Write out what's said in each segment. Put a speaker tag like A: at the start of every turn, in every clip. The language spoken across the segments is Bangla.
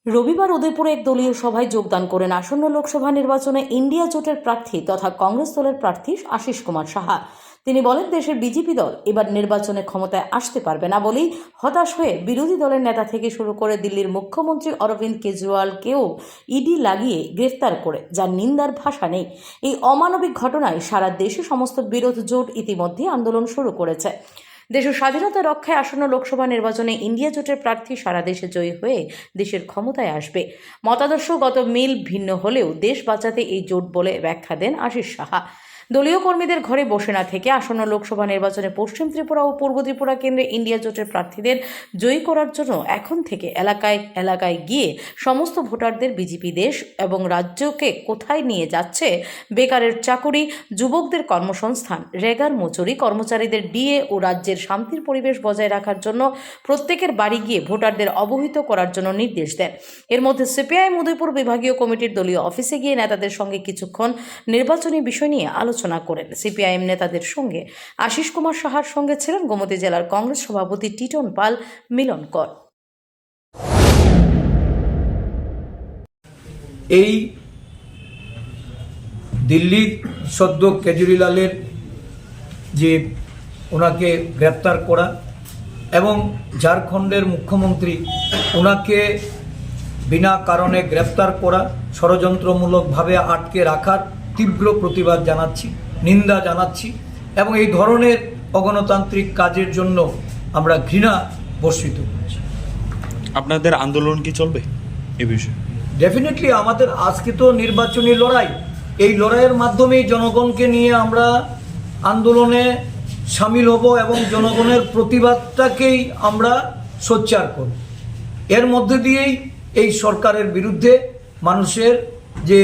A: রবিবার উদয়পুরে এক দলীয় সভায় যোগদান করেন আসন্ন লোকসভা নির্বাচনে ইন্ডিয়া জোটের প্রার্থী তথা কংগ্রেস দলের প্রার্থী আশিস কুমার সাহা। তিনি বলেন, দেশের বিজেপি দল এবার নির্বাচনে ক্ষমতায় আসতে পারবে না বলেই হতাশ হয়ে বিরোধী দলের নেতা থেকে শুরু করে দিল্লির মুখ্যমন্ত্রী অরবিন্দ কেজরিওয়ালকেও ইডি লাগিয়ে গ্রেফতার করে, যার নিন্দার ভাষা নেই। এই অমানবিক ঘটনায় সারা দেশে সমস্ত বিরোধ জোট ইতিমধ্যে আন্দোলন শুরু করেছে। দেশের স্বাধীনতা রক্ষায় আসন্ন লোকসভা নির্বাচনে ইন্ডিয়া জোটের প্রার্থী সারা দেশে জয়ী হয়ে দেশের ক্ষমতায় আসবে। মতাদর্শগত মিল ভিন্ন হলেও দেশ বাঁচাতে এই জোট বলে ব্যাখ্যা দেন আশিস সাহা। দলীয় কর্মীদের ঘরে বসে না থেকে আসন্ন লোকসভা নির্বাচনে পশ্চিম ত্রিপুরা ও পূর্ব ত্রিপুরা কেন্দ্রে ইন্ডিয়া জোটের প্রার্থীদের জয়ী করার জন্য এখন থেকে এলাকায় এলাকায় গিয়ে সমস্ত ভোটারদের বিজেপি দেশ এবং রাজ্যকে কোথায় নিয়ে যাচ্ছে, বেকারের চাকুরি, যুবকদের কর্মসংস্থান, রেগার মজুরি, কর্মচারীদের ডিএ ও রাজ্যের শান্তির পরিবেশ বজায় রাখার জন্য প্রত্যেকের বাড়ি গিয়ে ভোটারদের অবহিত করার জন্য নির্দেশ দেন। এর মধ্যে সিপিআইএম উদয়পুর বিভাগীয় কমিটির দলীয় অফিসে গিয়ে নেতাদের সঙ্গে কিছুক্ষণ নির্বাচনী বিষয় নিয়ে আলোচনা করেন। সিপিআইএম নেতাদের সঙ্গে আশিস কুমার সাহার সঙ্গে ছিলেন গোমতী জেলার কংগ্রেস সভাপতি টিটন পাল, মিলন কর।
B: এই দিল্লির সদ্য কেজরিওয়ালের যে ওনাকে গ্রেপ্তার করা এবং ঝাড়খণ্ডের মুখ্যমন্ত্রী ওনাকে বিনা কারণে গ্রেপ্তার করা, ষড়যন্ত্রমূলকভাবে আটকে রাখার তীব্র প্রতিবাদ জানাচ্ছি, নিন্দা জানাচ্ছি এবং এই ধরনের অগণতান্ত্রিক কাজের জন্য আমরা ঘৃণা বর্ষিত করছি।
C: আপনাদের আন্দোলন কি চলবে এ বিষয়ে?
B: ডেফিনেটলি আমাদের আজকে তো নির্বাচনী লড়াই, এই লড়াইয়ের মাধ্যমেই জনগণকে নিয়ে আমরা আন্দোলনে সামিল হব এবং জনগণের প্রতিবাদটাকেই আমরা সোচ্চার করব। এর মধ্যে দিয়েই এই সরকারের বিরুদ্ধে মানুষের যে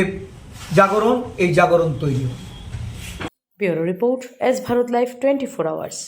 B: জাগরণ, এই জাগরণ তৈরি হবে।
A: Bureau report, S Bharat live 24 hours.